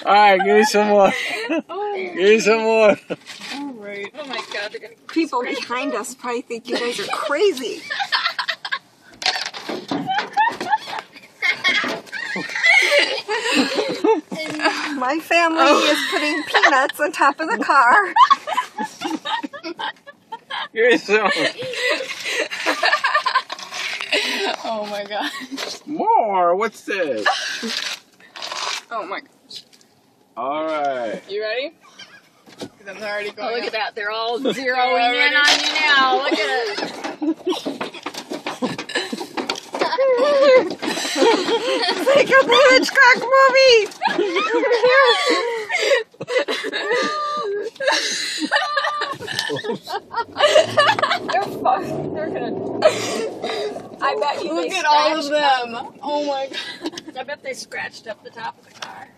Alright, give me some more. Give me some more. Alright. Oh my god, they're gonna People behind us probably think you guys are crazy. My family is putting peanuts on top of the car. Give me some. Oh my god. More? What's this? Oh my gosh. Alright. You ready? Because I'm already going. Oh, look up. at that. They're all zeroing in on you now. Look at it. It's like a Hitchcock movie. They're fun. They're gonna. I bet you. Look at all of them. Oh my god. I bet they scratched up the top of the car.